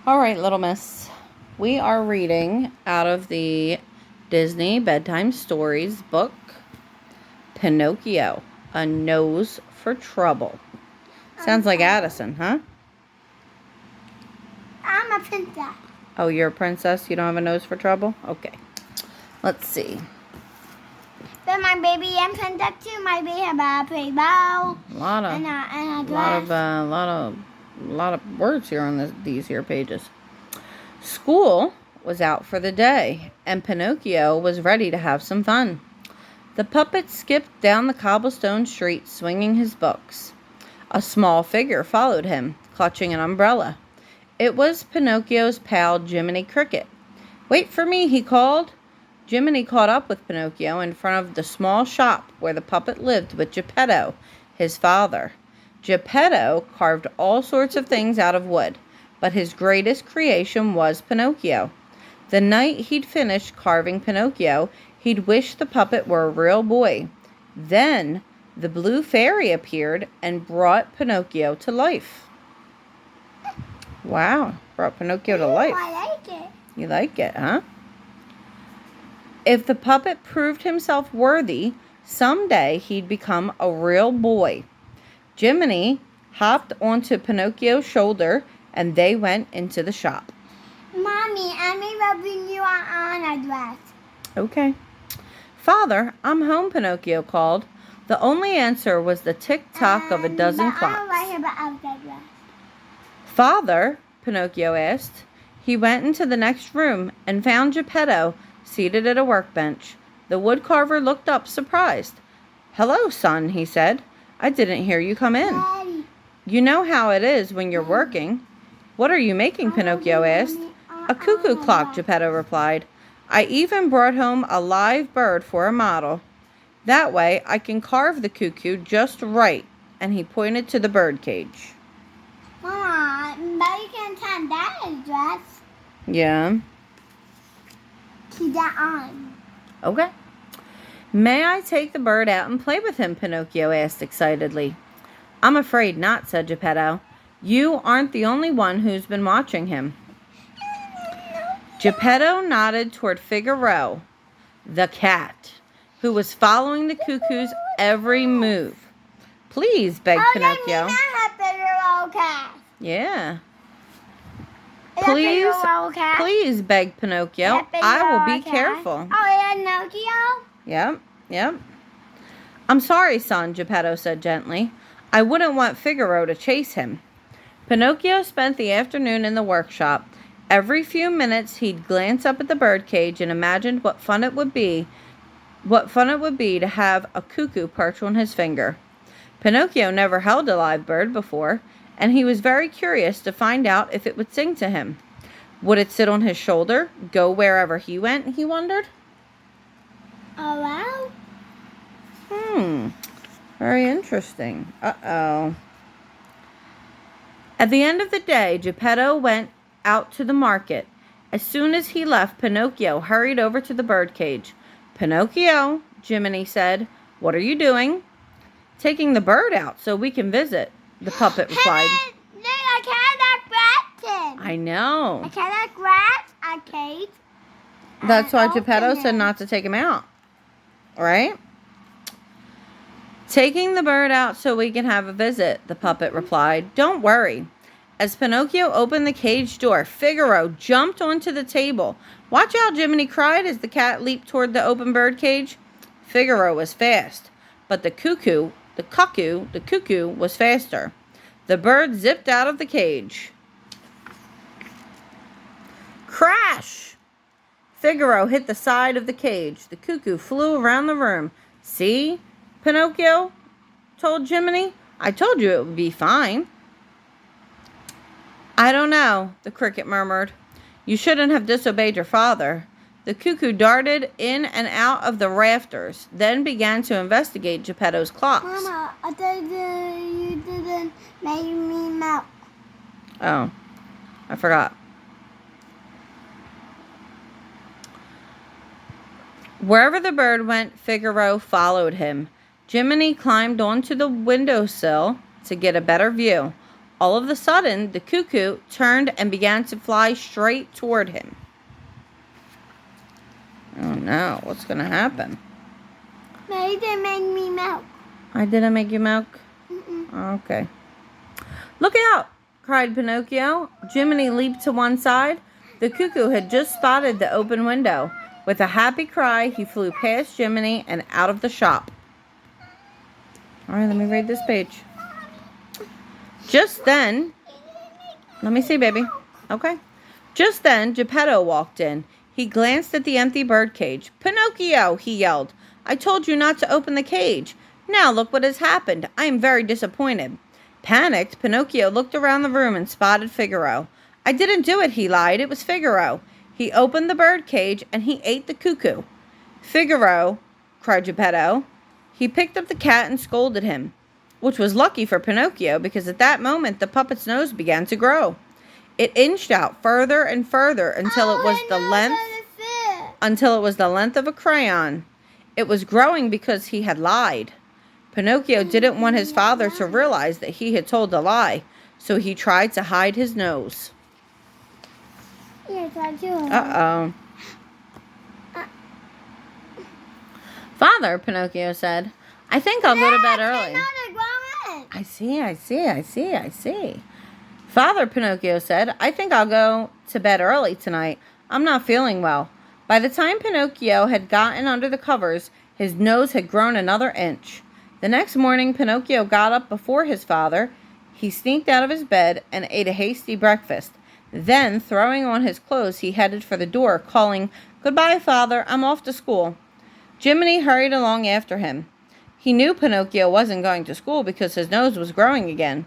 All right, little miss. We are reading out of the Disney Bedtime Stories book, Pinocchio, A Nose for Trouble. Sounds like Addison, huh? I'm a princess. Oh, you're a princess? You don't have a nose for trouble? Okay. Let's see. But my baby and princess too. My baby have a pretty bow. A lot of words here on these here pages. School was out for the day, and Pinocchio was ready to have some fun. The puppet skipped down the cobblestone street, swinging his books. A small figure followed him, clutching an umbrella. It was Pinocchio's pal, Jiminy Cricket. "Wait for me," he called. Jiminy caught up with Pinocchio in front of the small shop where the puppet lived with Geppetto, his father. Geppetto carved all sorts of things out of wood, but his greatest creation was Pinocchio. The night he'd finished carving Pinocchio, he'd wished the puppet were a real boy. Then the blue fairy appeared and brought Pinocchio to life. Wow, brought Pinocchio to life. I like it. You like it, huh? If the puppet proved himself worthy, someday he'd become a real boy. Jiminy hopped onto Pinocchio's shoulder and they went into the shop. Mommy, I'm rubbing you on a dress. Okay. "Father, I'm home," Pinocchio called. The only answer was the tick-tock of a dozen clocks. "Father?" Pinocchio asked. He went into the next room and found Geppetto seated at a workbench. The woodcarver looked up, surprised. "Hello, son," he said. "I didn't hear you come in." Daddy. "You know how it is when you're working." "What are you making?" Pinocchio asked. "A cuckoo clock," Geppetto replied. "I even brought home a live bird for a model. That way I can carve the cuckoo just right." And he pointed to the bird cage. Mama, but you can turn that dress. Yeah. Keep that on. Okay. "May I take the bird out and play with him?" Pinocchio asked excitedly. "I'm afraid not," said Geppetto. "You aren't the only one who's been watching him." Geppetto nodded toward Figaro, the cat, who was following the cuckoo's every move. "Please," begged Pinocchio. Yeah. Please, begged Pinocchio. "I will be careful." Oh, yeah, Pinocchio? Yep. "I'm sorry, son," Geppetto said gently. "I wouldn't want Figaro to chase him." Pinocchio spent the afternoon in the workshop. Every few minutes he'd glance up at the birdcage and imagined what fun it would be to have a cuckoo perch on his finger. Pinocchio never held a live bird before, and he was very curious to find out if it would sing to him. Would it sit on his shoulder, go wherever he went, he wondered? Oh, wow. Very interesting. Uh-oh. At the end of the day, Geppetto went out to the market. As soon as he left, Pinocchio hurried over to the birdcage. "Pinocchio," Jiminy said, "what are you doing?" "Taking the bird out so we can visit," the puppet replied. Hey, I can't I know. I can't grass a cage. That's why Geppetto said not to take him out. Right? "Taking the bird out so we can have a visit," the puppet replied. "Don't worry." As Pinocchio opened the cage door, Figaro jumped onto the table. "Watch out," Jiminy cried as the cat leaped toward the open bird cage. Figaro was fast, but the cuckoo was faster. The bird zipped out of the cage. Crash! Figaro hit the side of the cage. The cuckoo flew around the room. "See?" Pinocchio told Jiminy. "I told you it would be fine." "I don't know," the cricket murmured. "You shouldn't have disobeyed your father." The cuckoo darted in and out of the rafters, then began to investigate Geppetto's clocks. Mama, I thought you didn't make me milk. Oh, I forgot. Wherever the bird went, Figaro followed him. Jiminy climbed onto the windowsill to get a better view. All of a sudden, the cuckoo turned and began to fly straight toward him. Oh no, what's going to happen? They didn't make me milk. I didn't make you milk? Mm-mm. Okay. Look out, cried Pinocchio. Jiminy leaped to one side. The cuckoo had just spotted the open window. With a happy cry, he flew past Jiminy and out of the shop. All right, let me read this page. Just then, let me see, baby. Okay. Just then, Geppetto walked in. He glanced at the empty bird cage. Pinocchio, he yelled. I told you not to open the cage. Now look what has happened. I am very disappointed. Panicked, Pinocchio looked around the room and spotted Figaro. I didn't do it, he lied. It was Figaro. He opened the bird cage and he ate the cuckoo. Figaro, cried Geppetto. He picked up the cat and scolded him, which was lucky for Pinocchio because at that moment the puppet's nose began to grow. It inched out further and further until it was the length of a crayon. It was growing because he had lied. Pinocchio didn't want his father to realize that he had told a lie, so he tried to hide his nose. Uh-oh. Father, Pinocchio said, I think I'll go to bed early. I see. Father, Pinocchio said, I think I'll go to bed early tonight. I'm not feeling well. By the time Pinocchio had gotten under the covers, his nose had grown another inch. The next morning, Pinocchio got up before his father. He sneaked out of his bed and ate a hasty breakfast. Then, throwing on his clothes, he headed for the door, calling, Goodbye, Father, I'm off to school. Jiminy hurried along after him. He knew Pinocchio wasn't going to school because his nose was growing again.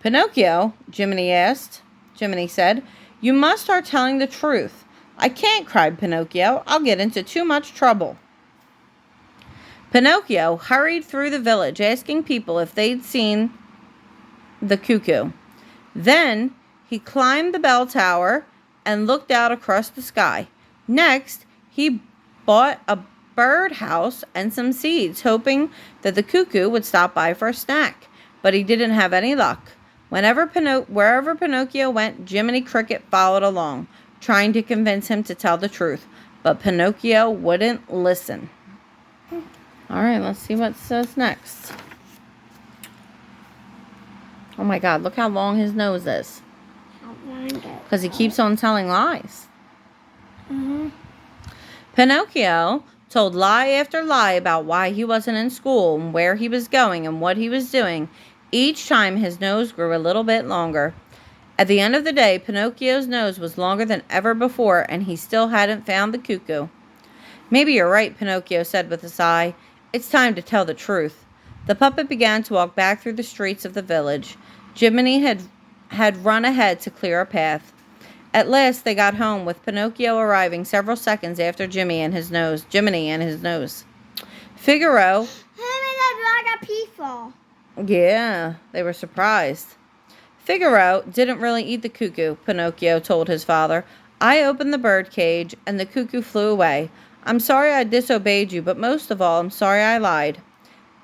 Pinocchio, Jiminy said, you must start telling the truth. I can't, cried Pinocchio. I'll get into too much trouble. Pinocchio hurried through the village, asking people if they'd seen the cuckoo. Then he climbed the bell tower and looked out across the sky. Next, he bought a birdhouse and some seeds, hoping that the cuckoo would stop by for a snack. But he didn't have any luck. Wherever Pinocchio went, Jiminy Cricket followed along, trying to convince him to tell the truth. But Pinocchio wouldn't listen. All right, let's see what it says next. Oh my God, look how long his nose is. Because he keeps on telling lies. Mm-hmm. Pinocchio told lie after lie about why he wasn't in school and where he was going and what he was doing. Each time his nose grew a little bit longer. At the end of the day, Pinocchio's nose was longer than ever before, and he still hadn't found the cuckoo. Maybe you're right, Pinocchio said with a sigh. It's time to tell the truth. The puppet began to walk back through the streets of the village. Jiminy had run ahead to clear a path. At last they got home, with Pinocchio arriving several seconds after Jiminy and his nose. Figaro. Yeah, they were surprised. Figaro didn't really eat the cuckoo, Pinocchio told his father. I opened the bird cage and the cuckoo flew away. I'm sorry I disobeyed you, but most of all, I'm sorry I lied.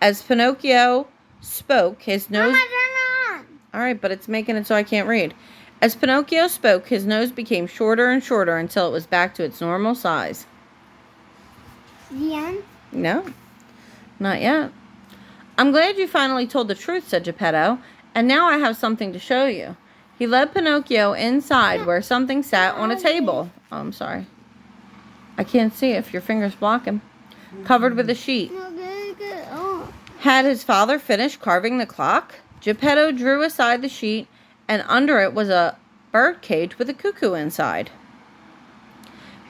As Pinocchio spoke, his nose... Mama, turn on. All right, but it's making it so I can't read. As Pinocchio spoke, his nose became shorter and shorter until it was back to its normal size. The end? No, not yet. I'm glad you finally told the truth, said Geppetto, and now I have something to show you. He led Pinocchio inside where something sat on a table. Oh, I'm sorry. I can't see if your finger's blocking. Covered with a sheet. Had his father finished carving the clock? Geppetto drew aside the sheet, and under it was a bird cage with a cuckoo inside.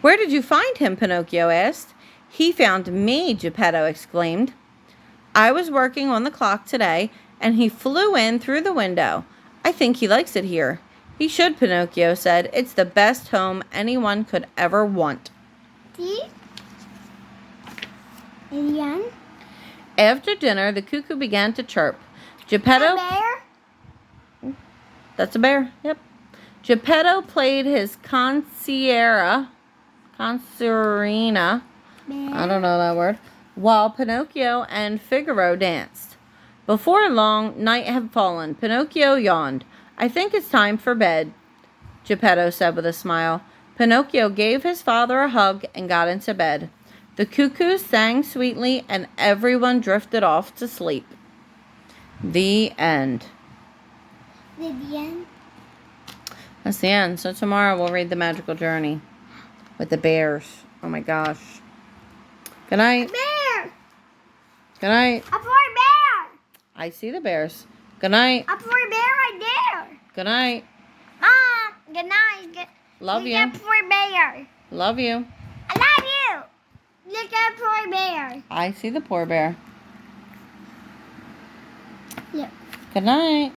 Where did you find him? Pinocchio asked. He found me, Geppetto exclaimed. I was working on the clock today, and he flew in through the window. I think he likes it here. He should, Pinocchio said. It's the best home anyone could ever want. See? The end? After dinner, the cuckoo began to chirp. Geppetto... A bear? That's a bear, yep. Geppetto played his concertina, I don't know that word, while Pinocchio and Figaro danced. Before long, night had fallen. Pinocchio yawned. I think it's time for bed, Geppetto said with a smile. Pinocchio gave his father a hug and got into bed. The cuckoos sang sweetly and everyone drifted off to sleep. The end. The end. That's the end. So tomorrow we'll read The Magical Journey with the bears. Oh my gosh. Good night. Bear. Good night. A poor bear. I see the bears. Good night. A poor bear right there. Good night. Mom, good night. Love Look you. at poor bear. Love you. I love you. Look at poor bear. I see the poor bear. Yep. Good night.